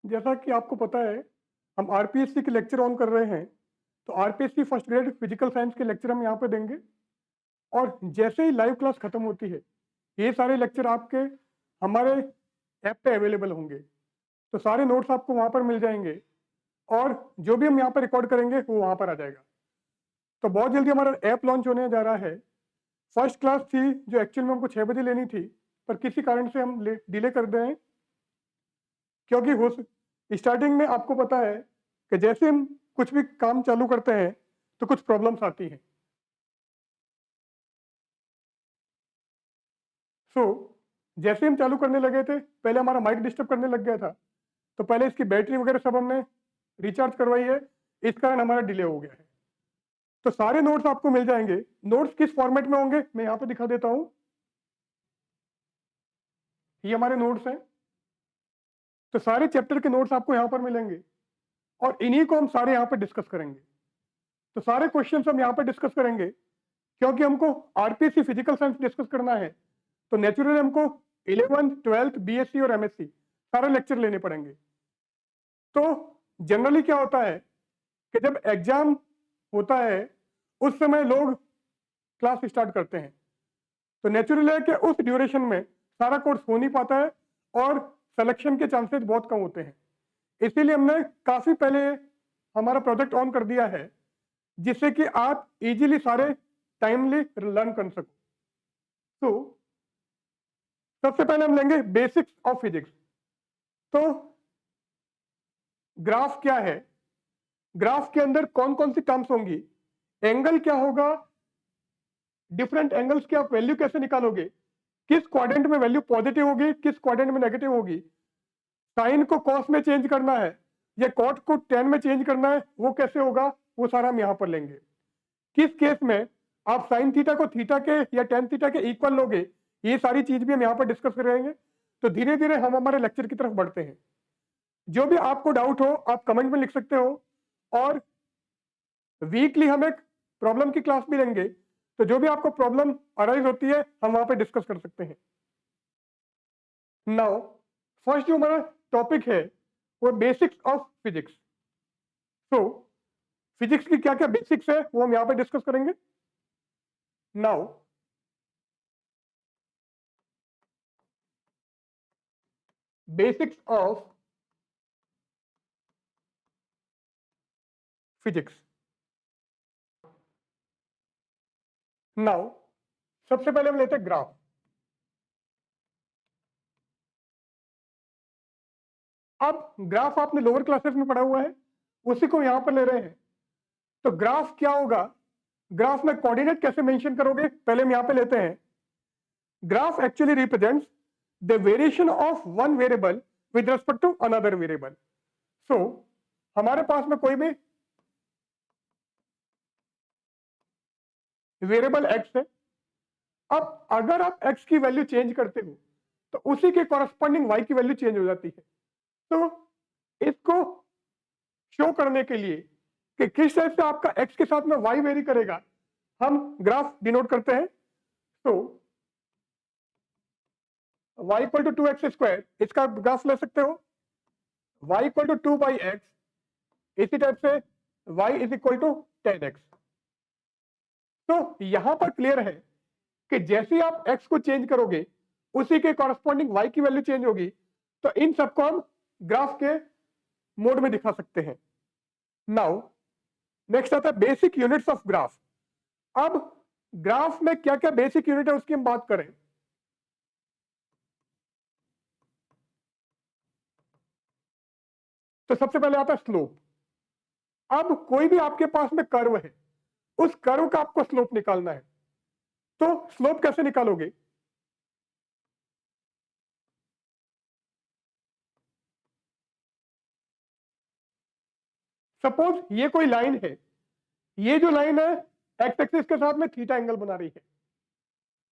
जैसा कि आपको पता है, हम आरपीएससी के लेक्चर ऑन कर रहे हैं। तो RPSC first grade physical science के लेक्चर हम यहाँ पे देंगे। और जैसे ही लाइव क्लास खत्म होती है, ये सारे लेक्चर आपके हमारे ऐप पे अवेलेबल होंगे। तो सारे नोट्स आपको वहाँ पर मिल जाएंगे और जो भी हम यहाँ पर रिकॉर्ड करेंगे वो वहाँ पर आ जाएगा। तो बहुत जल्दी हमारा ऐप लॉन्च होने जा रहा है। फर्स्ट क्लास थी जो एक्चुअल में हमको 6 बजे लेनी थी, पर किसी कारण से हम डिले कर रहे हैं। क्योंकि हो स्टार्टिंग में आपको पता है कि जैसे हम कुछ भी काम चालू करते हैं तो कुछ प्रॉब्लम्स आती हैं। सो जैसे हम चालू करने लगे थे, पहले हमारा माइक डिस्टर्ब करने लग गया था। तो पहले इसकी बैटरी वगैरह सब हमने रिचार्ज करवाई है, इस कारण हमारा डिले हो गया है। तो सारे नोट्स आपको मिल जाएंगे। नोट्स किस फॉर्मेट में होंगे मैं यहाँ पे दिखा देता हूँ। ये हमारे नोट्स हैं। तो सारे चैप्टर के नोट्स आपको यहाँ पर मिलेंगे और इन्हीं को हम सारे यहाँ पर डिस्कस करेंगे। तो सारे क्वेश्चन हम यहाँ पर डिस्कस करेंगे क्योंकि हमको आरपीएससी फिजिकल साइंस डिस्कस करना है। तो नेचुरली हमको 11th 12th बीएससी और एमएससी सारे लेक्चर लेने पड़ेंगे। तो जनरली क्या होता है कि जब एग्जाम होता है उस समय लोग क्लास स्टार्ट करते हैं। तो नेचुरली है कि उस ड्यूरेशन में सारा कोर्स हो नहीं पाता है और सिलेक्शन के चांसेस बहुत कम होते हैं। इसीलिए हमने काफी पहले हमारा प्रोजेक्ट ऑन कर दिया है, जिससे कि आप इजीली सारे टाइमली लर्न कर सको। तो सबसे पहले हम लेंगे बेसिक्स ऑफ फिजिक्स। तो ग्राफ क्या है, ग्राफ के अंदर कौन कौन सी टर्म्स होंगी, एंगल क्या होगा, डिफरेंट एंगल्स की आप वैल्यू कैसे निकालोगे, किस क्वाड्रेंट में वैल्यू पॉजिटिव होगी, किस क्वाड्रेंट में नेगेटिव होगी, साइन को कॉस में चेंज करना है या कॉट को टेन में चेंज करना है, वो कैसे होगा, वो सारा हम यहां पर लेंगे। किस केस में आप साइन थीटा को थीटा के या टेन थीटा के इक्वल लोगे, ये सारी चीज भी हम यहाँ पर डिस्कस करेंगे। तो धीरे धीरे हम हमारे लेक्चर की तरफ बढ़ते हैं। जो भी आपको डाउट हो आप कमेंट में लिख सकते हो और वीकली हम एक प्रॉब्लम की क्लास भी लेंगे। तो जो भी आपको प्रॉब्लम अराइज होती है हम वहां पे डिस्कस कर सकते हैं। नाउ फर्स्ट जो हमारा टॉपिक है वो basics of physics. So physics की क्या क्या बेसिक्स है वो हम यहाँ पे डिस्कस करेंगे। Now basics of physics. Now सबसे पहले हम लेते हैं ग्राफ। अब ग्राफ आपने लोअर क्लासेस में पढ़ा हुआ है, उसी को यहां पर ले रहे हैं। तो ग्राफ क्या होगा, ग्राफ में कोऑर्डिनेट कैसे मेंशन करोगे, पहले हम यहां पे लेते हैं। Graph actually represents the variation of one variable with respect to another variable. So हमारे पास में कोई भी वेरिएबल एक्स है। अब अगर आप एक्स की वैल्यू चेंज करते हो तो उसी के कॉरस्पॉन्डिंग वाई की वैल्यू चेंज हो जाती है। तो इसको शो करने के लिए कि किस टाइप से आपका एक्स के साथ में वाई वेरी करेगा, हम ग्राफ डिनोट करते हैं। तो y इक्वल टू 2x², इसका ग्राफ ले सकते हो। y इक्वल टू 2/x, इसी टाइप से y is equal to 10x। तो यहां पर क्लियर है कि जैसे ही आप x को चेंज करोगे उसी के कॉरस्पॉन्डिंग y की वैल्यू चेंज होगी। तो इन सबको हम ग्राफ के मोड में दिखा सकते हैं। नाउ नेक्स्ट आता है बेसिक यूनिट्स ऑफ ग्राफ। अब ग्राफ में क्या क्या बेसिक यूनिट है उसकी हम बात करें। तो सबसे पहले आता है स्लोप। अब कोई भी आपके पास में कर्व है, उस कर्व का आपको स्लोप निकालना है। तो स्लोप कैसे निकालोगे, सपोज ये कोई लाइन है, ये जो लाइन है एक्स एक्सिस के साथ में थीटा एंगल बना रही है।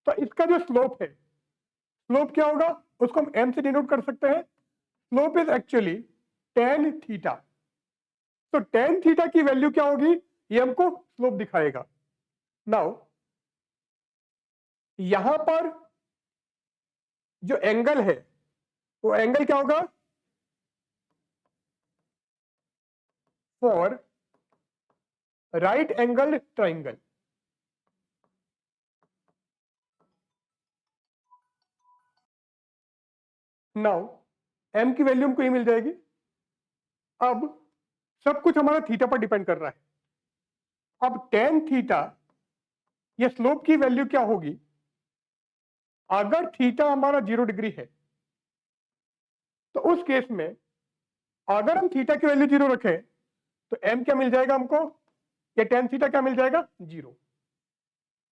तो इसका जो स्लोप है, स्लोप क्या होगा, उसको हम एम से डिनोट कर सकते हैं। Slope is actually tan theta. तो टेन थीटा की वैल्यू क्या होगी, ये हमको स्लोप दिखाएगा। नाउ यहां पर जो एंगल है वो एंगल क्या होगा, for right angle triangle. Now m की वैल्यू हमको ये मिल जाएगी। अब सब कुछ हमारा थीटा पर डिपेंड कर रहा है। अब tan थीटा ये स्लोप की वैल्यू क्या होगी? अगर थीटा हमारा 0 डिग्री है तो उस केस में अगर हम थीटा की वैल्यू 0 रखें तो m क्या मिल जाएगा हमको? या tan थीटा क्या मिल जाएगा? 0।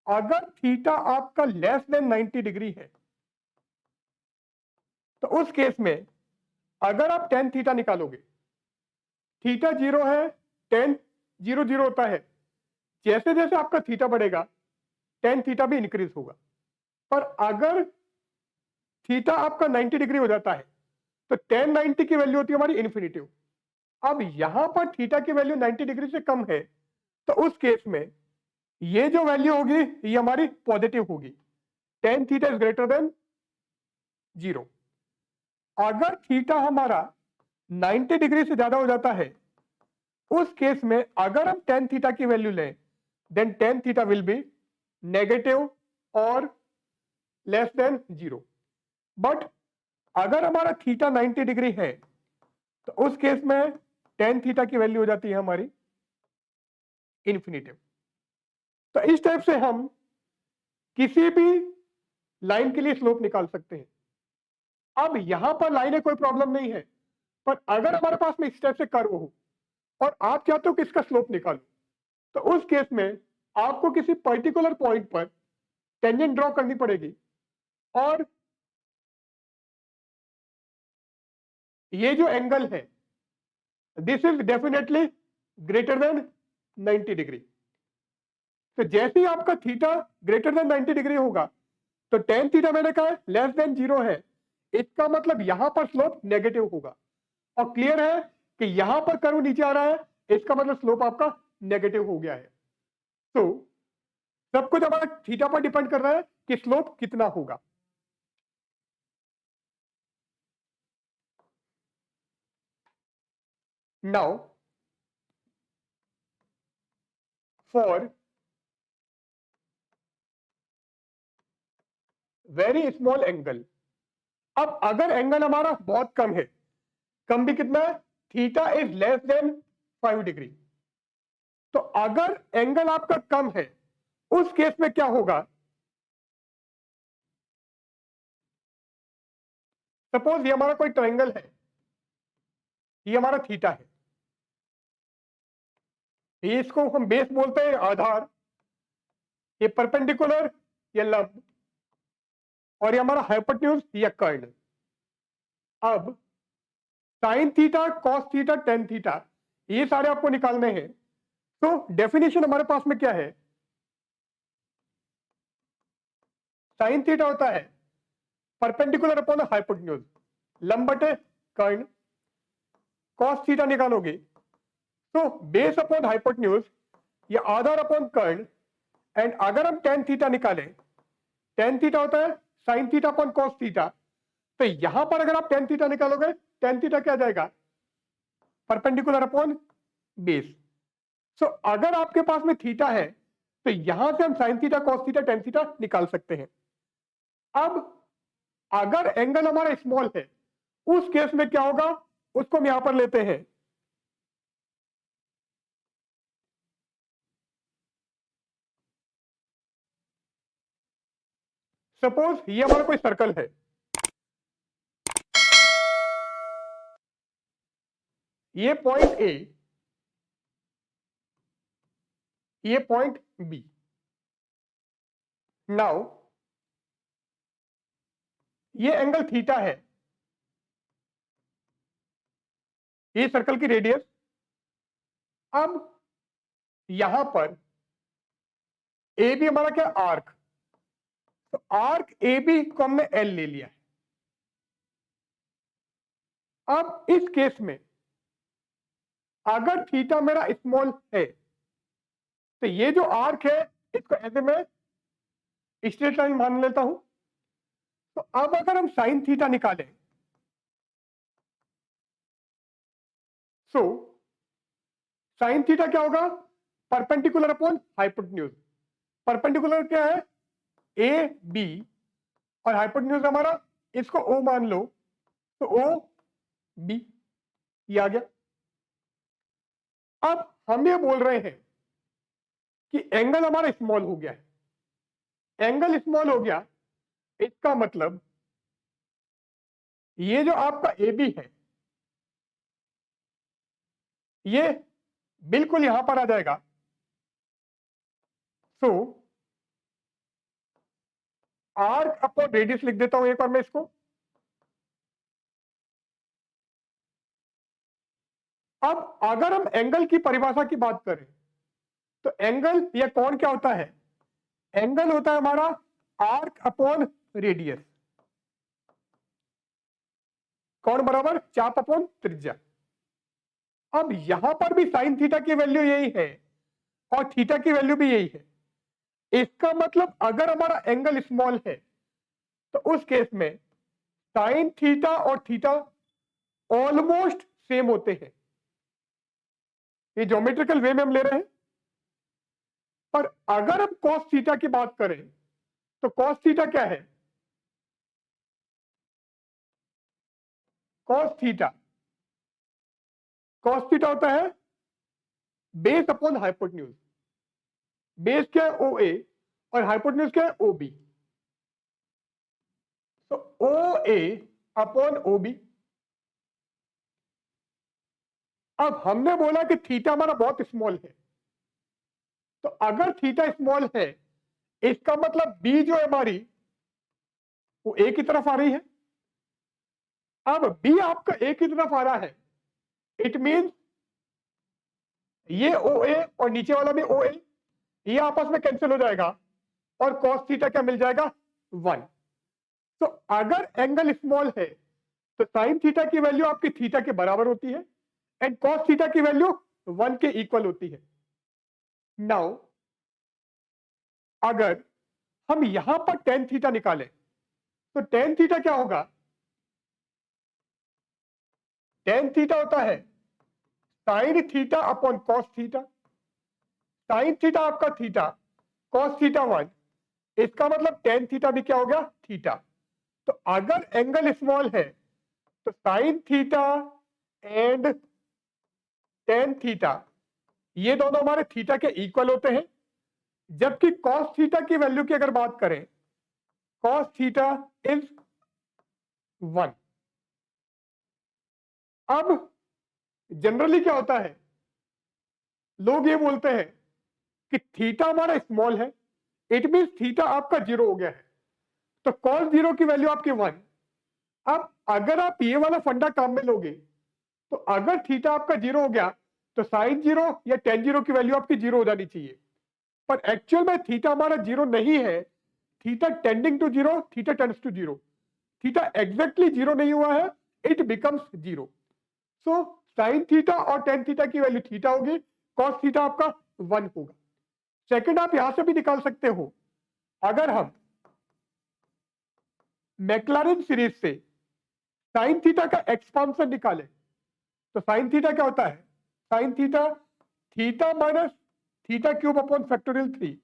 अगर थीटा आपका लेस देन 90 डिग्री है तो उस केस में अगर आप tan थीटा निकालोगे, थीटा 0 है, tan 0 0 होता है, जैसे जैसे आपका थीटा बढ़ेगा tan थीटा भी इंक्रीज होगा। पर अगर थीटा आपका 90 डिग्री हो जाता है तो tan 90 की वैल्यू होती है हमारी इन्फिनिटिव। अब यहां पर थीटा की वैल्यू 90 डिग्री से कम है तो उस केस में ये जो वैल्यू होगी ये हमारी पॉजिटिव होगी। tan theta is greater than 0। अगर थीटा हमारा 90 डिग्री से ज्यादा हो जाता है उस केस में अगर हम tan थीटा की वैल्यू लें then tan theta will be negative और लेस देन 0। बट अगर हमारा थीटा 90 डिग्री है तो उस केस में tan थीटा की वैल्यू हो जाती है हमारी इन्फिनिटिव। तो इस टाइप से हम किसी भी लाइन के लिए स्लोप निकाल सकते हैं। अब यहां पर लाइन है कोई प्रॉब्लम नहीं है, पर अगर हमारे पास में इस टाइप से कर्व हो और आप चाहते हो कि इसका स्लोप निकालो तो उस केस में आपको किसी पर्टिकुलर पॉइंट पर टेंजेंट ड्रॉ करनी पड़ेगी और ये जो एंगल है this is definitely greater than 90 degree. तो जैसे ही आपका थीटा ग्रेटर देन 90 डिग्री होगा तो tan थीटा मैंने कहा लेस देन 0 है, इसका मतलब यहां पर स्लोप नेगेटिव होगा। और क्लियर है कि यहां पर कर्व नीचे आ रहा है, इसका मतलब स्लोप आपका नेगेटिव हो गया है। तो सब कुछ हमारा थीटा पर डिपेंड कर रहा है कि स्लोप कितना होगा। Now for very small angle, अब अगर एंगल हमारा बहुत कम है, कम भी कितना है? Theta is less than 5 degree. तो अगर एंगल आपका कम है उस केस में क्या होगा? सपोज ये हमारा कोई ट्रायंगल है, ये हमारा थीटा है, ये इसको हम बेस बोलते हैं, आधार, ये परपेंडिकुलर या लंब, और ये हमारा हाइपोटेन्यूज या कर्ण। अब sine theta, cos theta, tan theta ये सारे आपको निकालने हैं। तो डेफिनेशन हमारे पास में क्या है? साइन थीटा होता है परपेंडिकुलर अपॉन हाइपोटेन्यूज, लंब बटे कर्ण। कॉस थीटा निकालोगे तो बेस अपॉन हाइपोटेन्यूज या आधार अपॉन कर्ण। एंड अगर हम टेन थीटा निकालें, टेन थीटा होता है sine theta upon cos theta. तो यहां पर अगर आप टेन थीटा निकालोगे, टेन थीटा क्या जाएगा? Perpendicular upon base. सो अगर आपके पास में थीटा है तो यहां से हम sine theta, cos theta, tan theta निकाल सकते हैं। अब अगर एंगल हमारा स्मॉल है उस केस में क्या होगा उसको हम यहां पर लेते हैं। सपोज ये हमारा कोई सर्कल है, ये पॉइंट ए, ये पॉइंट बी। नाउ ये एंगल थीटा है, ये सर्कल की रेडियस। अब यहां पर ए बी हमारा क्या? आर्क। तो आर्क ए बी को हमने एल ले लिया है। अब इस केस में अगर थीटा मेरा स्मॉल है तो ये जो आर्क है इसको ऐसे मैं स्ट्रेट लाइन मान लेता हूं। तो अब अगर हम साइन थीटा निकालें, सो साइन थीटा क्या होगा? Perpendicular upon hypotenuse. परपेंडिकुलर क्या है? ए बी, और हाइपोटेन्यूज हमारा, इसको ओ मान लो, तो ओ बी, ये आ गया। अब हम ये बोल रहे हैं कि एंगल हमारा स्मॉल हो गया है। एंगल स्मॉल हो गया, इसका मतलब ये जो आपका ए बी है, ये बिल्कुल यहां पर आ जाएगा। सो आर्क अपॉन रेडियस लिख देता हूं एक बार मैं इसको। अब अगर हम एंगल की परिभाषा की बात करें, तो एंगल या कोण क्या होता है? एंगल होता है हमारा आर्क अपॉन रेडियस, कोण बराबर चाप अपॉन त्रिज्या। अब यहां पर भी साइन थीटा की वैल्यू यही है और थीटा की वैल्यू भी यही है। इसका मतलब अगर हमारा एंगल स्मॉल है, तो उस केस में साइन थीटा और थीटा ऑलमोस्ट सेम होते हैं। ये ज्योमेट्रिकल वे में हम ले रहे हैं। पर अगर हम कॉस थीटा की बात करें, तो कॉस थीटा क्या है? कॉस थीटा, कॉस थीटा होता है बेस अपॉन हाइपोटेन्यूज। बेस क्या है? ओ ए, और हाइपोटेन्यूज क्या है? O B. तो ओ ए अपॉन ओ बी। अब हमने बोला कि थीटा हमारा बहुत स्मॉल है, तो अगर थीटा स्मॉल है, इसका मतलब बी जो है हमारी, वो ए की तरफ आ रही है। अब बी आपका ए की तरफ आ रहा है, इट मीन ये ओ ए और नीचे वाला भी ओ ए, ये आपस में कैंसिल हो जाएगा, और कॉस थीटा क्या मिल जाएगा? 1। तो अगर एंगल स्मॉल है, तो साइन थीटा की वैल्यू आपकी थीटा के बराबर होती है, एंड कॉस थीटा की वैल्यू 1 के इक्वल होती है। नाउ अगर हम यहां पर टेन थीटा निकालें, तो टेन थीटा क्या होगा? टेन थीटा होता है sine theta upon cos theta. Sine theta आपका थीटा, कॉस थीटा 1, इसका मतलब टेन थीटा भी क्या हो गया? थीटा। तो अगर एंगल स्मॉल है, तो sine theta and tan theta, ये दोनों हमारे थीटा के इक्वल होते हैं। जबकि कॉस थीटा की वैल्यू की अगर बात करें, कॉस थीटा इज 1। अब जनरली क्या होता है, लोग ये बोलते हैं कि थीटा हमारा स्मॉल है, इट मीन थीटा आपका 0 हो गया है, तो कॉस 0 की वैल्यू आपकी 1। अब अगर आप ये वाला फंडा काम में लोगे, तो अगर थीटा आपका 0 हो गया, तो साइन 0 या टेन 0 की वैल्यू आपकी 0 हो जानी चाहिए। पर एक्चुअल में थीटा हमारा 0 नहीं है। Theta tending to 0, theta tends to 0। Theta exactly 0 नहीं हुआ है, it becomes 0। So sine theta और टेन थीटा की वैल्यू थीटा होगी, कॉस थीटा आपका 1 होगा। सेकंड आप यहां से भी निकाल सकते हो, अगर हम मैक्लॉरिन सीरीज से साइन थीटा का एक्सपांशन निकाले, तो साइन थीटा क्या होता है? Sine theta, theta minus theta cube upon factorial 3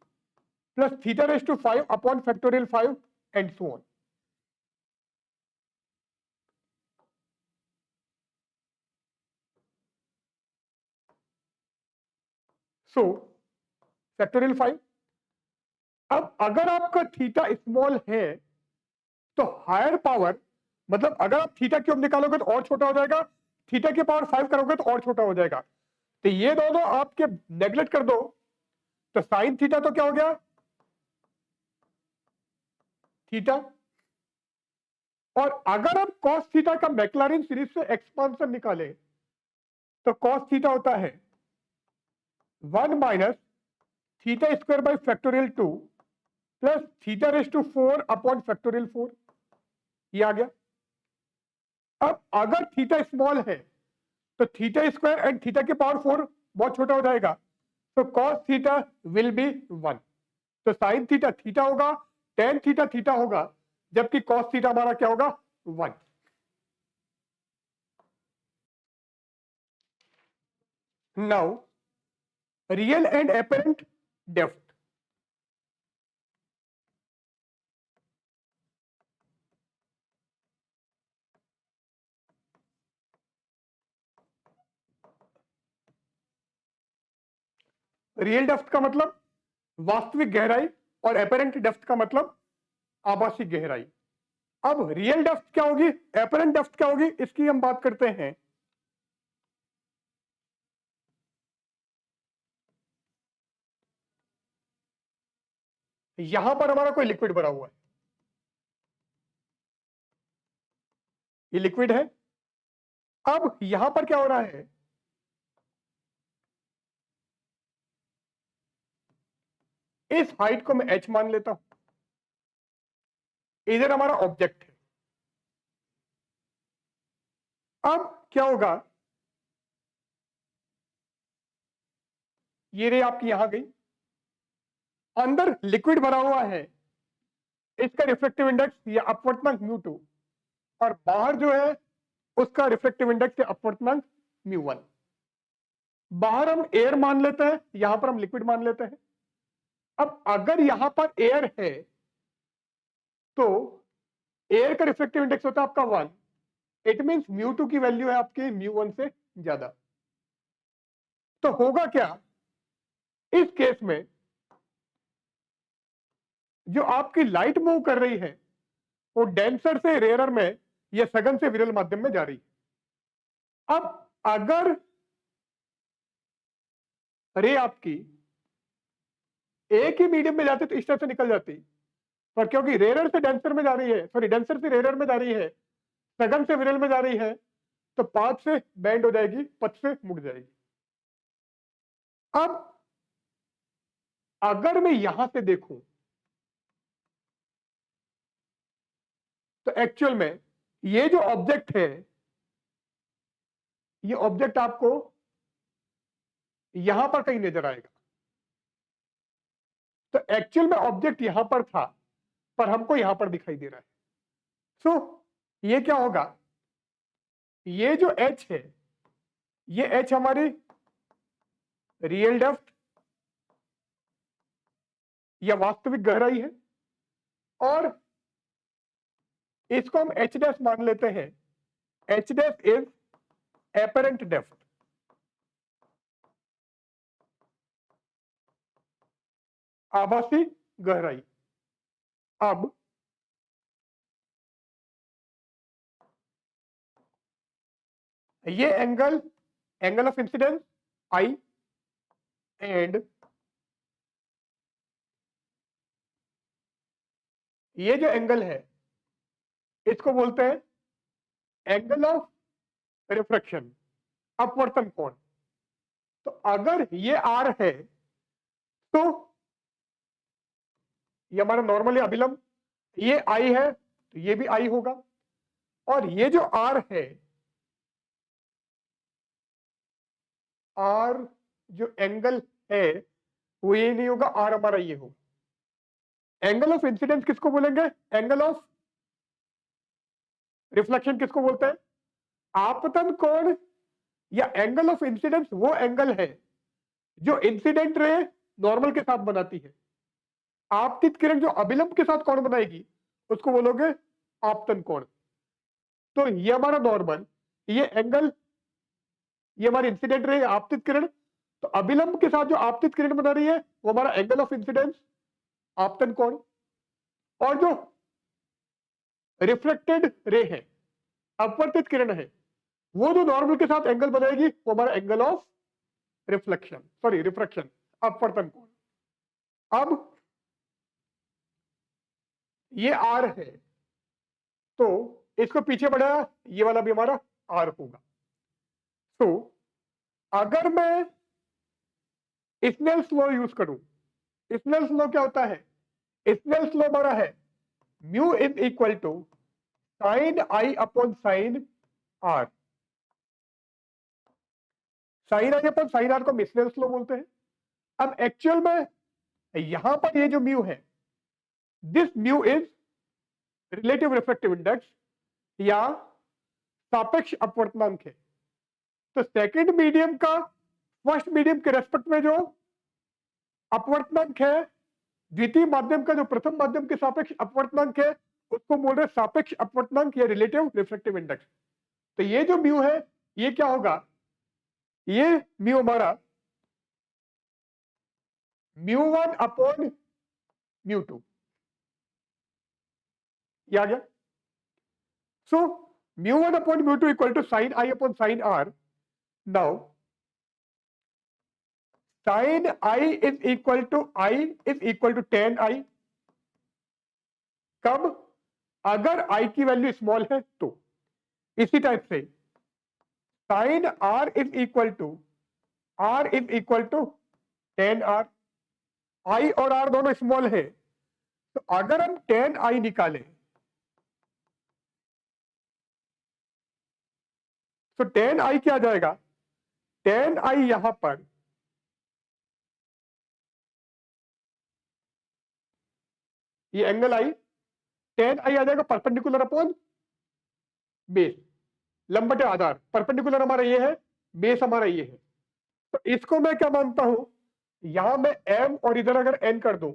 plus theta raise to 5 upon factorial 5 and so on. So factorial 5। अब अगर आपका थीटा स्मॉल है, तो हायर पावर, मतलब अगर आप थीटा क्यूब निकालोगे तो और छोटा हो जाएगा, थीटा की पावर 5 करोगे तो और छोटा हो जाएगा। तो ये दोनों आपके नेग्लेक्ट कर दो, तो साइन थीटा तो क्या हो गया? थीटा। और अगर हम कॉस थीटा का मैक्लॉरिन सीरीज से एक्सपांशन निकाले, तो कॉस थीटा होता है 1 minus theta square by factorial 2 plus theta raise to 4 upon factorial 4। ये आ गया। अब अगर थीटा स्मॉल है, तो थीटा स्क्वायर एंड थीटा के पावर 4 बहुत छोटा हो जाएगा, तो कॉस थीटा विल बी 1। तो साइन थीटा थीटा होगा, टेन थीटा थीटा होगा, जबकि कॉस थीटा हमारा क्या होगा? 1। Now real and apparent depth. Real depth का मतलब वास्तविक गहराई और एपरेंट डेप्थ का मतलब आभासी गहराई। अब रियल डेप्थ क्या होगी, एपरेंट डेप्थ क्या होगी, इसकी हम बात करते हैं। यहां पर हमारा कोई लिक्विड भरा हुआ है, ये लिक्विड है। अब यहां पर क्या हो रहा है, इस हाइट को मैं h मान लेता हूं, इधर हमारा ऑब्जेक्ट है। अब क्या होगा, ये रे आपकी यहां गई, अंदर लिक्विड भरा हुआ है, इसका रिफ्लेक्टिव इंडेक्स या अपवर्तनांक μ2, और बाहर जो है उसका रिफ्लेक्टिव इंडेक्स या अपवर्तनांक μ1। बाहर हम एयर मान लेते हैं, यहां पर हम लिक्विड मान लेते हैं। अब अगर यहां पर एयर है तो एयर का रिफ्लेक्टिव इंडेक्स होता है आपका 1, इट मींस μ2 की वैल्यू है आपकी μ1 से ज्यादा। तो होगा क्या, इस केस में जो आपकी लाइट मूव कर रही है वो डेंसर से रेयरर में या सघन से विरल माध्यम में जा रही है। अब अगर रे आपकी एक ही मीडियम में जाती तो इस तरह से निकल जाती, पर क्योंकि रेयरर से डेंसर में जा रही है, सॉरी डेंसर से रेयरर में जा रही है, सघन से विरल में जा रही है, तो पाथ से बैंड हो जाएगी, पथ से मुड़ जाएगी। अब अगर मैं यहां से देखूं तो एक्चुअल में ये जो ऑब्जेक्ट है, ये ऑब्जेक्ट आपको यहां पर कहीं नजर आएगा। तो एक्चुअल में ऑब्जेक्ट यहां पर था, पर हमको यहां पर दिखाई दे रहा है। सो ये क्या होगा, ये जो h है, ये h हमारी रियल डेप्थ या वास्तविक गहराई है, और इसको हम h डैश मान लेते हैं। h dash is apparent depth. आभासी गहराई। अब ये angle of incidence I, and ये जो एंगल है इसको बोलते हैं एंगल ऑफ रिफ्रैक्शन, अपवर्तन कोण। तो अगर ये R है तो ये हमारा नॉर्मली अभिलंब, ये I है तो ये भी I होगा, और ये जो R है, R जो एंगल है वो ये नहीं होगा, R हमारा ये होगा। एंगल ऑफ इंसिडेंस किसको बोलेंगे, एंगल ऑफ रिफ्लेक्शन किसको बोलते हैं, आपतन कोण या एंगल ऑफ इंसिडेंस वो एंगल है जो इंसिडेंट रे नॉर्मल के साथ बनाती है। आपतित किरण जो अभिलंब के साथ कोण बनाएगी उसको बोलोगे आपतन कोण। तो ये हमारा नॉर्मल, ये एंगल, ये हमारी इंसिडेंट रे आपतित किरण, तो अभिलंब के साथ जो आपतित किरण बना रही है वो हमारा एंगल ऑफ इंसिडेंस, आपतन कोण। और जो रिफ्लेक्टेड रे है, अपवर्तित किरण है, वो जो नॉर्मल के साथ एंगल बनाएगी वो हमारा angle of reflection, sorry refraction, अपवर्तन कोण। अब ये R है तो इसको पीछे बढ़ाया, ये वाला भी हमारा R होगा। तो अगर मैं स्नेल्स लॉ यूज करूं, स्नेल्स लॉ क्या होता है, स्नेल्स लॉ हमारा है mu is equal to sine I upon sine R। Sine I upon sine R को स्नेल्स लॉ बोलते हैं। अब एक्चुअल में यहां पर ये जो म्यू है, this mu is relative refractive index या सापेक्ष अपवर्तनांक है। तो सेकंड मीडियम का फर्स्ट मीडियम के रेस्पेक्ट में जो अपवर्तनांक है, द्वितीय माध्यम का जो प्रथम माध्यम के सापेक्ष अपवर्तनांक है, उसको बोल रहे सापेक्ष अपवर्तनांक या रिलेटिव रिफ्रैक्टिव इंडेक्स। तो ये जो म्यू है ये क्या होगा, ये म्यू हमारा μ1 अपॉन μ2 ये आ गया। So μ1 upon μ2 equal to sine i upon sine r. Now sine i is equal to ten i. कब, अगर आई की वैल्यू स्मॉल है तो। इसी टाइप से sine r is equal to ten r. I और आर दोनों स्मॉल है, तो अगर हम टेन आई निकालें तो टेन आई क्या आ जाएगा, टेन आई यहां पर ये एंगल आई, टेन आई आ जाएगा परपेंडिकुलर अपॉन बेस, लंबटे आधार। परपेंडिकुलर हमारा ये है, बेस हमारा ये है। तो इसको मैं क्या मानता हूं, यहां मैं m और इधर अगर n कर दूं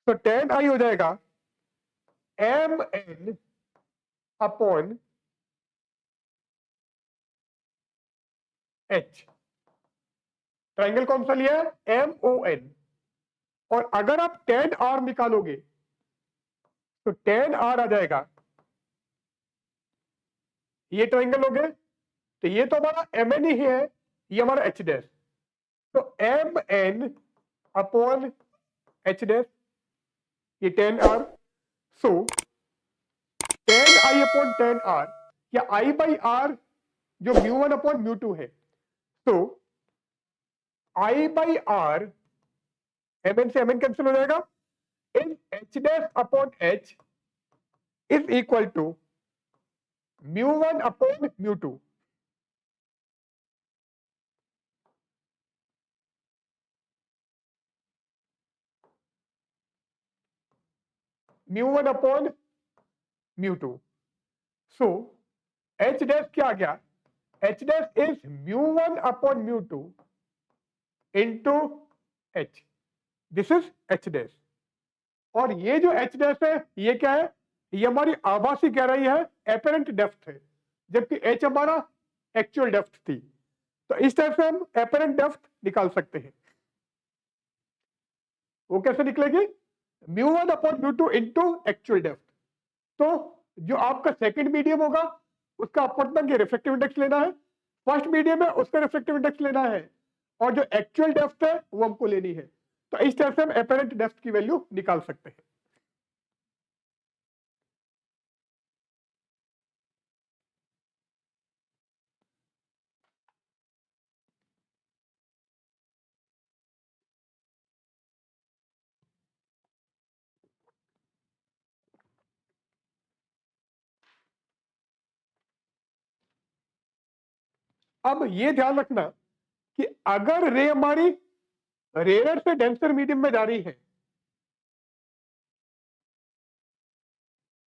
तो टेन आई हो जाएगा M N upon H. Triangle कौन सा लिया है, MON। और अगर आप टेन आर निकालोगे तो टेन आर आ जाएगा, ये ट्राइंगल हो गए, तो ये तो हमारा MN ही है, ये हमारा H डैश। तो MN अपॉन H डैश, ये tan R. So tan I upon tan R या आई बाई आर जो μ1 अपॉन μ2 है, तो आई बाई आर MN से MN कैंसिल हो जाएगा, इन H dash upon H is equal to μ1 upon μ2। μ1 upon μ2। So H dash क्या आ गया, H dash is μ1 upon μ2 into H। This is H dash. और ये जो H डैश है ये क्या है, ये हमारी आभासी गहराई है, एपरेंट डेप्थ है, जबकि H हमारा एक्चुअल डेप्थ थी। तो इस टाइप से हम एपरेंट डेप्थ निकाल सकते हैं। वो कैसे निकलेगी, μ1 अपॉन μ2 इंटू एक्चुअल डेप्थ। तो जो आपका सेकंड मीडियम होगा उसका अपवर्तनांक या रिफ्रैक्टिव इंडेक्स लेना है, फर्स्ट मीडियम है उसका रिफ्रैक्टिव इंडेक्स लेना है, और जो एक्चुअल डेप्थ है वो हमको लेनी है। तो इस तरह से हम एपरेंट डेप्थ की वैल्यू निकाल सकते हैं। अब ये ध्यान रखना कि अगर रे हमारी रेयर से डेंसर मीडियम में जा रही है,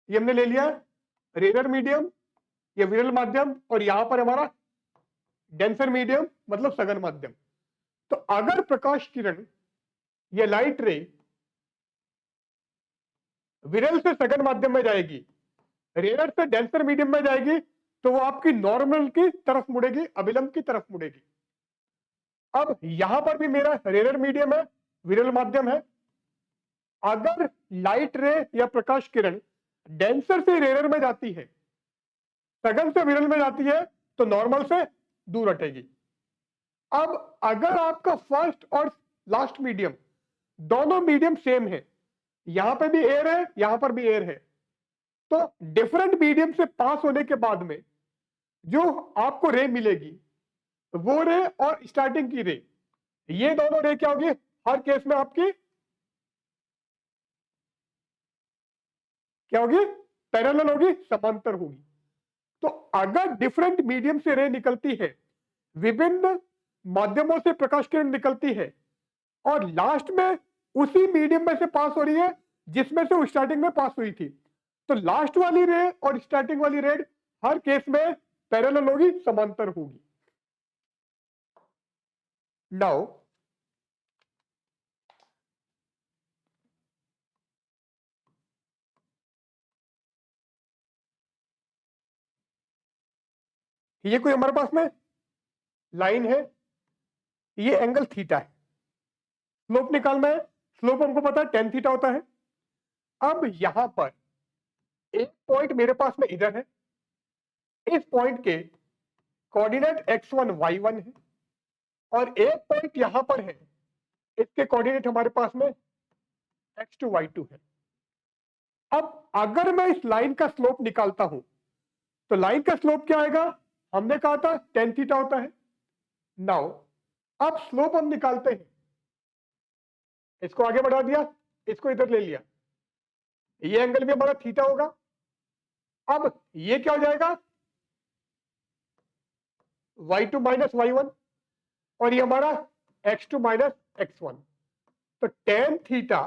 ये हमने ले लिया रेयर मीडियम, ये विरल माध्यम, और यहां पर हमारा डेंसर मीडियम मतलब सघन माध्यम। तो अगर प्रकाश किरण ये लाइट रे विरल से सघन माध्यम में जाएगी, रेयर से डेंसर मीडियम में जाएगी, तो वो आपकी नॉर्मल की तरफ मुड़ेगी, अभिलंब की तरफ मुड़ेगी। अब यहां पर भी मेरा रेयर मीडियम है, विरल माध्यम है। अगर लाइट रे या प्रकाश किरण डेंसर से रेयर में जाती है, सघन से विरल में जाती है, तो नॉर्मल से दूर हटेगी। अब अगर आपका फर्स्ट और लास्ट मीडियम दोनों मीडियम सेम है, यहां पे भी एयर है यहां पर भी एयर है, तो डिफरेंट मीडियम से पास होने के बाद में जो आपको रे मिलेगी, वो रे और स्टार्टिंग की रे, ये दोनों रे क्या होगी, हर केस में आपकी क्या होगी, पैरेलल होगी, समांतर होगी। तो अगर डिफरेंट मीडियम से रे निकलती है, विभिन्न माध्यमों से प्रकाश किरण निकलती है, और लास्ट में उसी मीडियम में से पास हो रही है जिसमें से वो स्टार्टिंग में पास हुई थी, तो लास्ट वाली रे और स्टार्टिंग वाली रे हर केस में पैरेलल होगी, समांतर होगी। नाउ ये कोई हमारे पास में लाइन है, ये एंगल थीटा है, स्लोप निकालना है, स्लोप हमको पता है tan थीटा होता है। अब यहां पर एक पॉइंट मेरे पास में इधर है, इस पॉइंट के कोऑर्डिनेट x1 y1 है, और एक पॉइंट यहां पर है, इसके कोऑर्डिनेट हमारे पास में x2 y2 है। अब अगर मैं इस लाइन का स्लोप निकालता हूं तो लाइन का स्लोप क्या आएगा, हमने कहा था tan थीटा होता है। नाउ अब स्लोप हम निकालते हैं, इसको आगे बढ़ा दिया, इसको इधर ले लिया, ये एंगल भी हमारा थीटा होगा। अब ये क्या हो जाएगा, y2 माइनस y1, और ये हमारा x2 माइनस x1। तो tan थीटा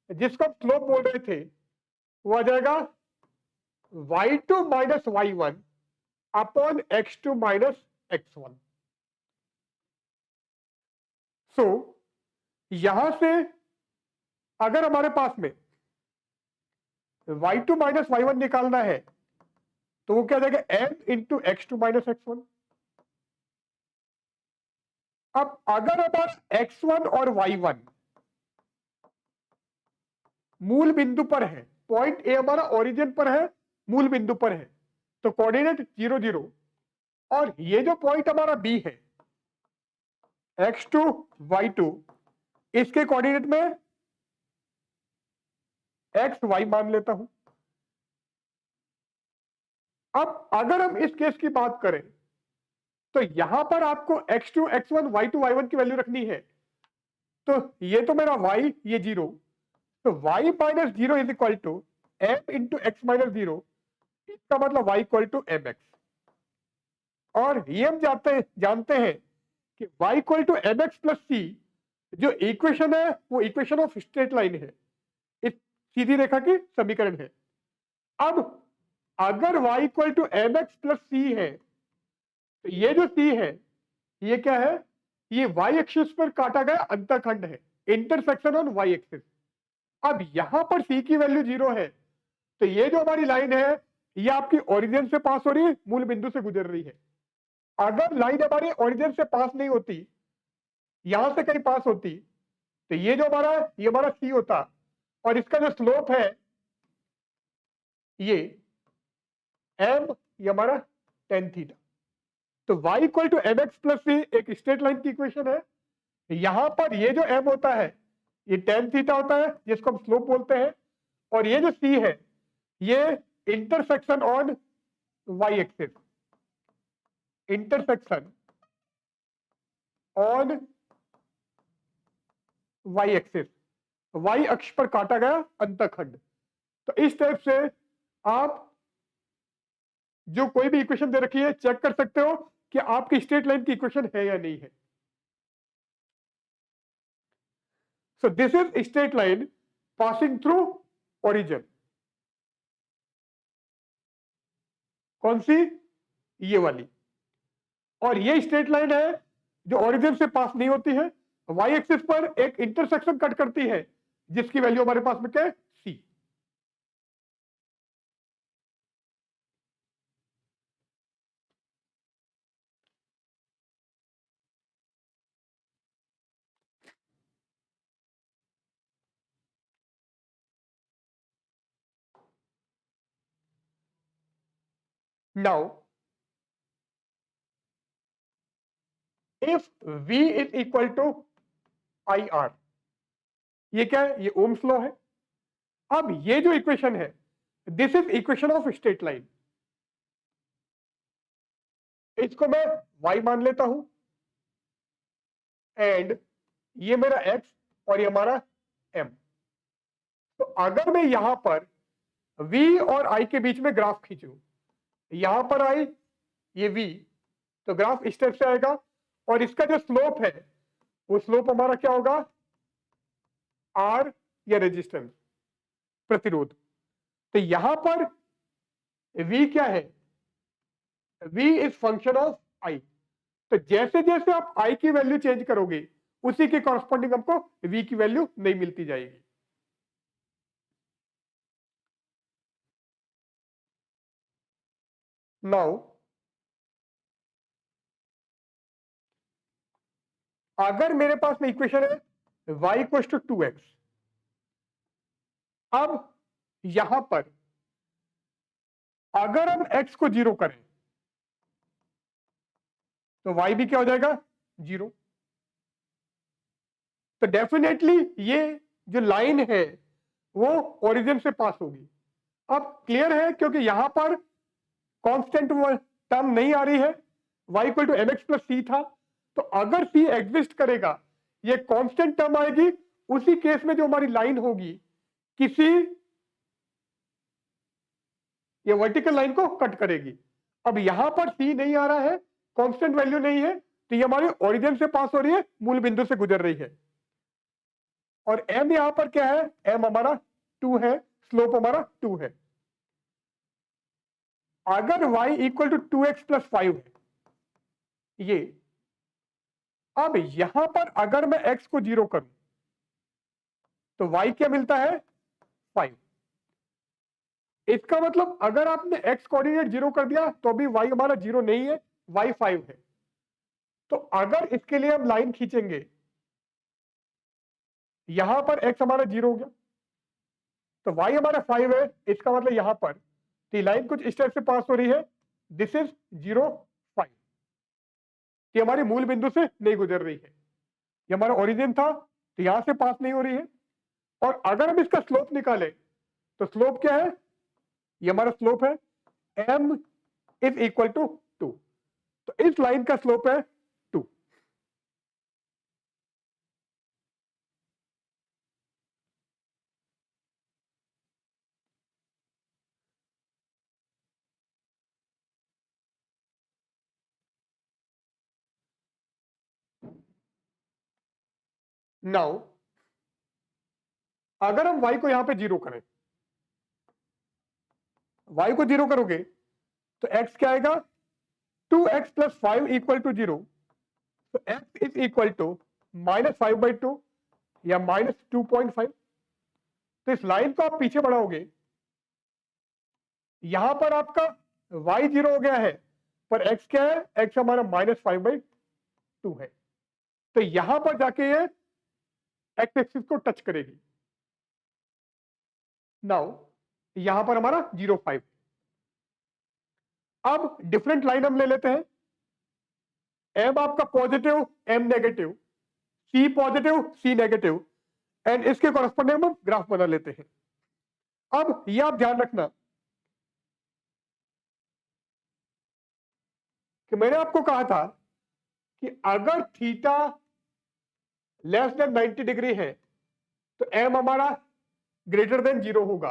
जिसको हम स्लोप बोल रहे थे वो आ जाएगा y2 minus y1 upon x2 minus x1। सो यहां से अगर हमारे पास में y2 माइनस y1 निकालना है तो वो क्या आ जाएगा m into x2 minus x1। अब अगर हमारा x1 और y1 मूल बिंदु पर है, पॉइंट ए हमारा ओरिजिन पर है, मूल बिंदु पर है, तो कोऑर्डिनेट 0 0, और ये जो पॉइंट हमारा बी है x2 y2, इसके कोऑर्डिनेट में एक्स वाई मान लेता हूं। अब अगर हम इस केस की बात करें तो यहां पर आपको x2 x1 y2 y1 की वैल्यू रखनी है, तो ये तो मेरा y, ये 0, तो y minus 0 is equal to m into x minus 0, इसका मतलब y equal to M x. और ये हम जानते हैं कि y equal to M x plus c जो इक्वेशन है वो इक्वेशन ऑफ स्ट्रेट लाइन है, इस सीधी रेखा की समीकरण है। अब अगर y equal to M x plus c है तो ये जो c है ये क्या है, ये y एक्सिस पर काटा गया अंतःखंड है, इंटरसेक्शन ऑन y एक्सिस। अब यहां पर c की वैल्यू 0 है, तो ये जो हमारी लाइन है ये आपकी ओरिजिन से पास हो रही है, मूल बिंदु से गुजर रही है। अगर लाइन हमारी ओरिजिन से पास नहीं होती, यहां से कहीं पास होती, तो ये जो हमारा ये हमारा c होता, और इसका जो स्लोप है ये m, ये हमारा tan थीटा। तो y equal to M x plus c एक स्ट्रेट लाइन की इक्वेशन है। यहां पर ये जो m होता है ये tan थीटा होता है जिसको हम स्लोप बोलते हैं, और ये जो c है ये intersection on y axis, intersection on y axis, y अक्ष पर काटा गया अंतःखंड। तो इस टाइप से आप जो कोई भी इक्वेशन दे रखी है चेक कर सकते हो कि आपकी स्ट्रेट लाइन की इक्वेशन है या नहीं है। So this is straight line passing through origin. कौन सी, ये वाली। और ये स्ट्रेट लाइन है जो ओरिजिन से पास नहीं होती है, वाई एक्सिस पर एक इंटरसेक्शन कट करती है जिसकी वैल्यू हमारे पास में क्या है, c. Now if V is equal to i r, ये क्या है, ये ओम्स लॉ है। अब ये जो इक्वेशन है this is equation of straight line, इसको मैं y मान लेता हूं, एंड ये मेरा x और ये हमारा m। तो अगर मैं यहां पर v और i के बीच में ग्राफ खींचूं, यहां पर i, ये v, तो ग्राफ इस टाइप से आएगा, और इसका जो स्लोप है वो स्लोप हमारा क्या होगा, r या रेजिस्टेंस, प्रतिरोध। तो यहां पर v क्या है, v is function of i, तो जैसे जैसे आप आई की वैल्यू चेंज करोगे उसी के कॉरस्पॉन्डिंग हमको वी की वैल्यू नहीं मिलती जाएगी। नाउ अगर मेरे पास में इक्वेशन है y इक्वल टू 2x, अब यहां पर अगर हम x को 0 करें तो y भी क्या हो जाएगा 0। तो डेफिनेटली ये जो लाइन है वो ओरिजिन से पास होगी। अब क्लियर है क्योंकि यहां पर कांस्टेंट टर्म नहीं आ रही है, y equal to mx plus c था, तो अगर c एग्जिस्ट करेगा ये कांस्टेंट टर्म आएगी, उसी केस में जो हमारी लाइन होगी किसी ये वर्टिकल लाइन को कट करेगी। अब यहां पर c नहीं आ रहा है, कांस्टेंट वैल्यू नहीं है, तो ये हमारे ओरिजिन से पास हो रही है, मूल बिंदु से गुजर रही है। और m यहां पर क्या है, m हमारा 2 है, स्लोप हमारा 2 है। अगर y equal to 2x plus 5 है ये, अब यहां पर अगर मैं x को 0 करूं तो y क्या मिलता है 5। इसका मतलब अगर आपने x कोऑर्डिनेट 0 कर दिया तो भी y हमारा 0 नहीं है, y 5 है। तो अगर इसके लिए हम लाइन खींचेंगे, यहां पर x हमारा 0 हो गया तो y हमारा 5 है, इसका मतलब यहां पर तो लाइन कुछ इस टाइप से पास हो रही है, दिस इज 0 5। ये हमारे मूल बिंदु से नहीं गुजर रही है, ये हमारा ओरिजिन था तो यहां से पास नहीं हो रही है। और अगर हम इसका स्लोप निकालें तो स्लोप क्या है, ये हमारा स्लोप है m इज इक्वल टू 2, तो इस लाइन का स्लोप है 2। नाउ अगर हम y को यहां पे 0 करें, y को 0 करोगे तो x क्या आएगा 2x प्लस 5 इक्वल टू 0, तो x इज इक्वल टू -5/2 या -2.5। तो इस लाइन को आप पीछे बढ़ाओगे, यहां पर आपका y 0 हो गया है पर x क्या है, x हमारा -5/2 है, तो यहां पर जाके ये x एक्सिस को टच करेगी। नाउ यहां पर हमारा 0.5। अब डिफरेंट लाइन हम ले लेते हैं, m आपका positive m negative, c positive c negative, and इसके कॉरेस्पॉन्डिंग हम ग्राफ बना लेते हैं। अब ये आप ध्यान रखना कि मैंने आपको कहा था कि अगर थीटा लेस देन 90 डिग्री है तो m हमारा ग्रेटर देन 0 होगा,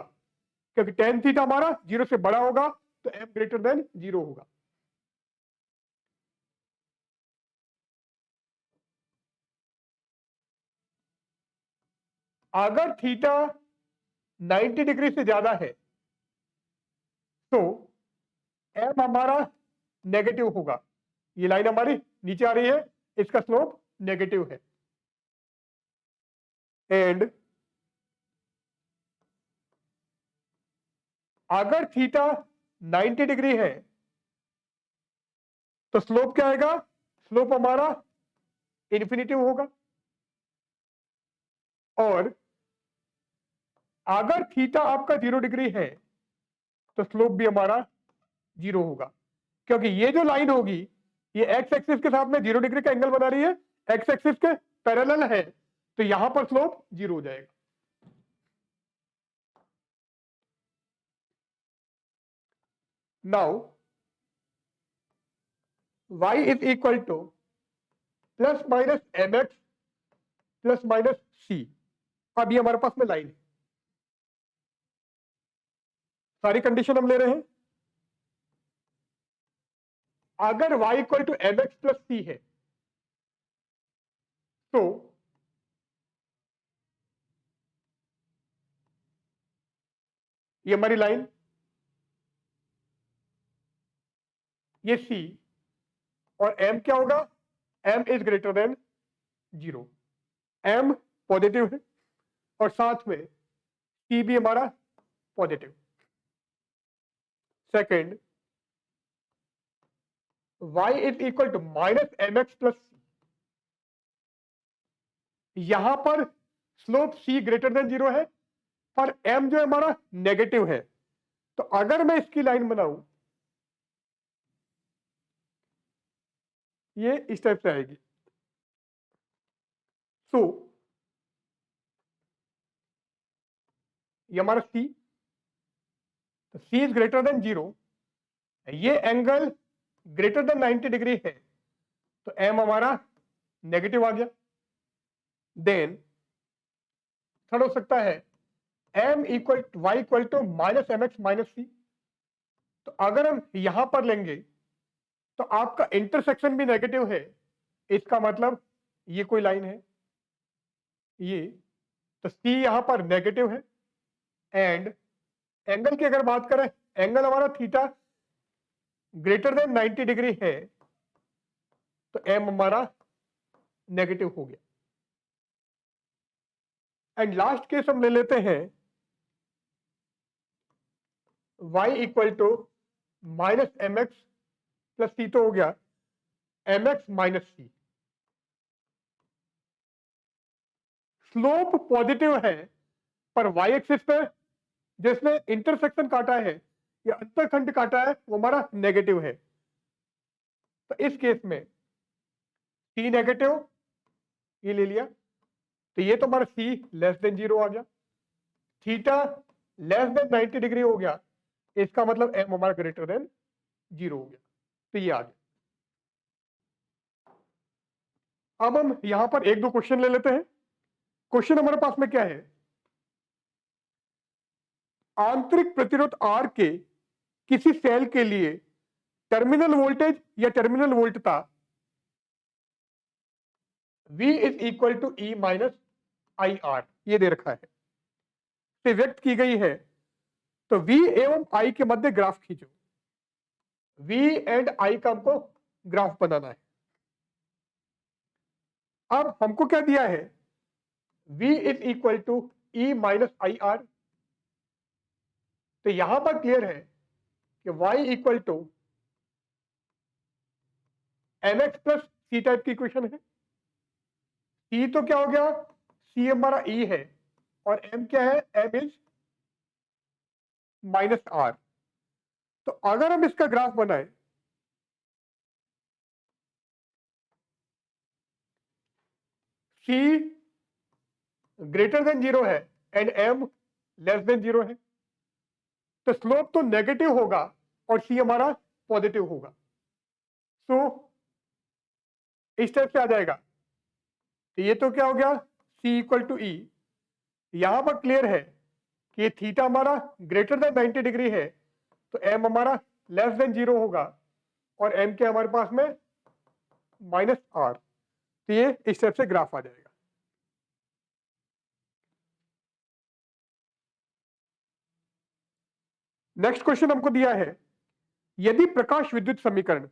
क्योंकि tan थीटा हमारा 0 से बड़ा होगा तो m ग्रेटर देन 0 होगा। अगर थीटा 90 डिग्री से ज्यादा है तो m हमारा नेगेटिव होगा, ये लाइन हमारी नीचे आ रही है, इसका स्लोप नेगेटिव है। एंड अगर थीटा 90 डिग्री है तो स्लोप क्या आएगा, स्लोप हमारा इन्फिनिटिव होगा। और अगर थीटा आपका 0 डिग्री है तो स्लोप भी हमारा 0 होगा, क्योंकि ये जो लाइन होगी ये एक्स एक्सिस के साथ में 0 डिग्री का एंगल बना रही है, एक्स एक्सिस के पैरेलल है, तो यहां पर स्लोप 0 हो जाएगा। Now y is equal to plus minus m x plus minus c. अब ये हमारे पास में लाइन है, सारी कंडीशन हम ले रहे हैं। अगर y equal to M x plus c है तो ये हमारी लाइन, ये c, और m क्या होगा, m is greater than 0, m positive है और साथ में c भी हमारा positive. Second, y is equal to minus m x plus c. यहां पर स्लोप c ग्रेटर देन 0 है पर m जो है हमारा नेगेटिव है, तो अगर मैं इसकी लाइन बनाऊं ये इस टाइप से आएगी। सो ये हमारा c, तो c इज ग्रेटर देन 0, ये एंगल ग्रेटर देन 90 डिग्री है, तो m हमारा नेगेटिव आ गया। देन थर्ड हो सकता है m equal y equal to minus m x minus c. तो अगर हम यहां पर लेंगे तो आपका इंटरसेक्शन भी नेगेटिव है, इसका मतलब ये कोई लाइन है ये, तो c यहां पर नेगेटिव है। एंड एंगल की अगर बात करें, एंगल हमारा थीटा ग्रेटर देन 90 डिग्री है, तो m हमारा नेगेटिव हो गया। एंड लास्ट केस हम ले लेते हैं y equal to minus m x plus c, तो हो गया m x minus c. Slope positive है पर y एक्सिस पे जिसने इंटरसेक्शन काटा है या अंतरखंड काटा है वो हमारा नेगेटिव है, तो इस केस में c नेगेटिव ये ले लिया, तो ये तो हमारा c लेस देन 0 आ गया, थीटा लेस देन 90 डिग्री हो गया, इसका मतलब m हमारा ग्रेटर देन 0 हो गया, तो ये आ गया। अब हम यहां पर एक दो क्वेश्चन ले लेते हैं। क्वेश्चन हमारे पास में क्या है, आंतरिक प्रतिरोध R के किसी सेल के लिए टर्मिनल वोल्टेज या टर्मिनल वोल्टता V is equal to E minus I r ये दे रखा है, से व्यक्त की गई है। तो V एवं I के मध्य ग्राफ खींचो। V एंड I का हमको ग्राफ बनाना है। अब हमको क्या दिया है, V is equal to E minus I R, तो यहां पर क्लियर है कि y equal to M x plus C type की इक्वेशन है। c तो क्या हो गया, c हमारा E है और m क्या है, m इज माइनस आर। तो अगर हम इसका ग्राफ बनाए, c ग्रेटर देन 0 है एंड m लेस देन 0 है, तो स्लोप तो नेगेटिव होगा और c हमारा पॉजिटिव होगा। सो इस टाइप से आ जाएगा। तो ये तो क्या हो गया, c इक्वल टू ई, यहां पर क्लियर है कि ये थीटा हमारा ग्रेटर देन 90 डिग्री है, तो m हमारा लेस देन 0 होगा और m के हमारे पास में माइनस आर, तो ये इस टाइप से ग्राफ आ जाएगा। नेक्स्ट क्वेश्चन हमको दिया है, यदि प्रकाश विद्युत समीकरण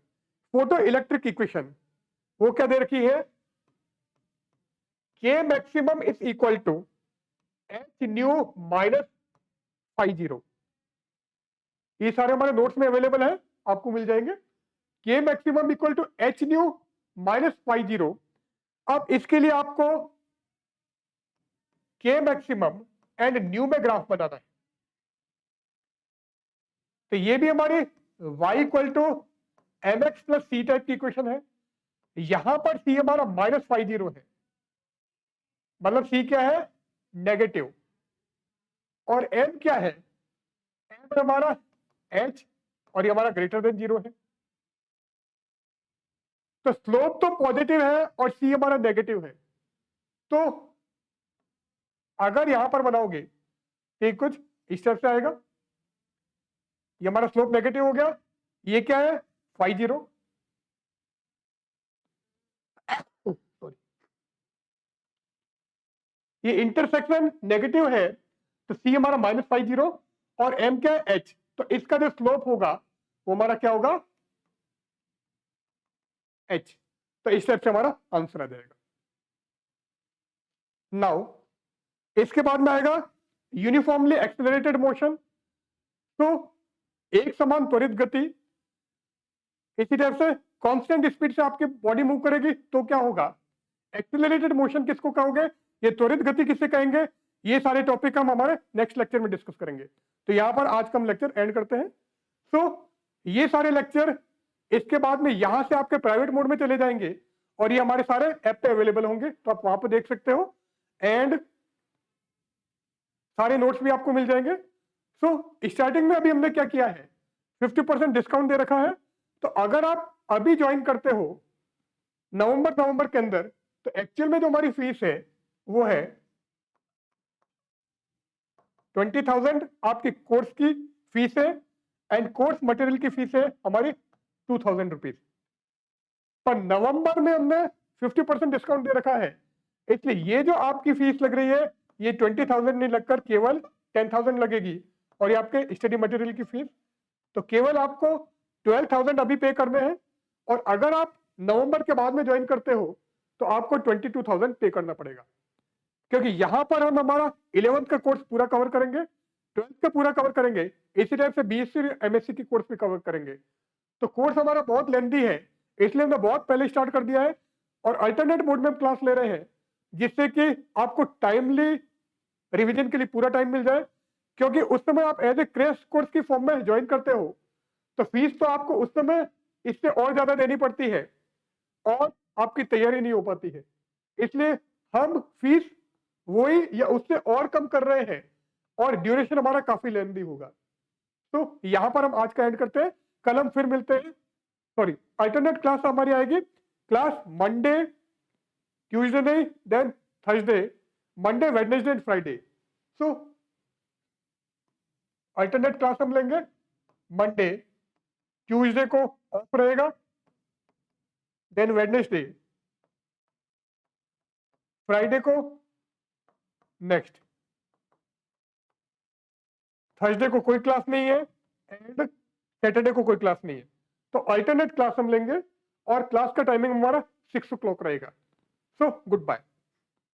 फोटो इलेक्ट्रिक इक्वेशन वो क्या दे रखी है, K maximum is equal to H nu minus five zero. ये सारे हमारे नोट्स में अवेलेबल है, आपको मिल जाएंगे। K maximum equal to H nu minus five zero. अब इसके लिए आपको K मैक्सिमम एंड न्यू में ग्राफ बनाना है, तो ये भी हमारी y equal to M x plus C type की इक्वेशन है। यहां पर c हमारा माइनस फाइव जीरो है, मतलब c क्या है, नेगेटिव, और m क्या है, m हमारा h और ये हमारा ग्रेटर देन 0 है। तो स्लोप तो पॉजिटिव है और c हमारा नेगेटिव है, तो अगर यहां पर बनाओगे तो कुछ इस तरह से आएगा, ये हमारा स्लोप नेगेटिव हो गया, ये क्या है, फाइव जीरो, सॉरी, ये इंटरसेक्शन नेगेटिव है, तो c हमारा माइनस फाइव जीरो और m क्या है, h, तो इसका जो स्लोप होगा वो हमारा क्या होगा, h। तो इस टाइप से हमारा आंसर आ जाएगा। नाउ इसके बाद में आएगा यूनिफॉर्मली एक्सेलरेटेड मोशन। तो एक समान त्वरित गति, इसी टाइप से कांस्टेंट स्पीड से आपकी बॉडी मूव करेगी तो क्या होगा, एक्सेलरेटेड मोशन किसको कहोगे, ये त्वरित गति किसे कहेंगे, ये सारे टॉपिक हम हमारे नेक्स्ट लेक्चर में डिस्कस करेंगे। तो यहां पर आज का हम लेक्चर एंड करते हैं। सो ये सारे लेक्चर इसके बाद में यहां से आपके प्राइवेट मोड में चले जाएंगे और ये हमारे सारे ऐप पे अवेलेबल होंगे, तो आप वहां पर देख सकते हो एंड सारे नोट्स भी आपको मिल जाएंगे। सो स्टार्टिंग में अभी हमने क्या किया है, 50% डिस्काउंट दे रखा है। तो अगर आप अभी ज्वाइन करते हो नवंबर के अंदर, तो एक्चुअल में जो हमारी फीस है वो है 20,000 आपकी कोर्स की फीस है एंड कोर्स मटेरियल की फीस है हमारी 2,000 रुपीज। पर नवंबर में हमने 50% डिस्काउंट दे रखा है, इसलिए ये जो आपकी फीस लग रही है ये 20,000 नहीं लगकर केवल 10,000 लगेगी। और ये आपके स्टडी मटेरियल की फीस, तो केवल आपको 12,000 अभी पे करने हैं। और अगर आप नवंबर के बाद में ज्वाइन करते हो तो आपको 22,000 पे करना पड़ेगा, क्योंकि यहां पर हम हमारा 11th का कोर्स पूरा कवर करेंगे, 12th का पूरा कवर करेंगे, इसी टाइप से बीएससी एमएससी की कोर्स भी कवर करेंगे। तो कोर्स हमारा बहुत लेंथी है, इसलिए हमने बहुत पहले स्टार्ट कर दिया है और अल्टरनेट मोड में क्लास ले रहे हैं, जिससे कि आपको टाइमली रिवीजन के लिए पूरा टाइम मिल जाए। क्योंकि उस समय आप एज ए क्रैश कोर्स की फॉर्म में ज्वाइन करते हो तो फीस तो आपको उस समय इससे और ज्यादा देनी पड़ती है और आपकी तैयारी नहीं हो पाती है, इसलिए हम फीस वही या उससे और कम कर रहे हैं और ड्यूरेशन हमारा काफी लेंथी होगा। तो यहां पर हम आज का एंड करते हैं, कल हम फिर मिलते हैं। सॉरी, अल्टरनेट क्लास हमारी आएगी, क्लास मंडे ट्यूसडे नहीं then Thursday, Monday Wednesday and Friday. So alternate class हम लेंगे मंडे, ट्यूसडे को ऑफ रहेगा, देन वेडनेसडे, फ्राइडे को नेक्स्ट, थर्सडे को कोई क्लास नहीं है एंड सैटरडे को कोई क्लास नहीं है। तो अल्टरनेट क्लास हम लेंगे और क्लास का टाइमिंग हमारा 6 o'clock रहेगा। So good bye.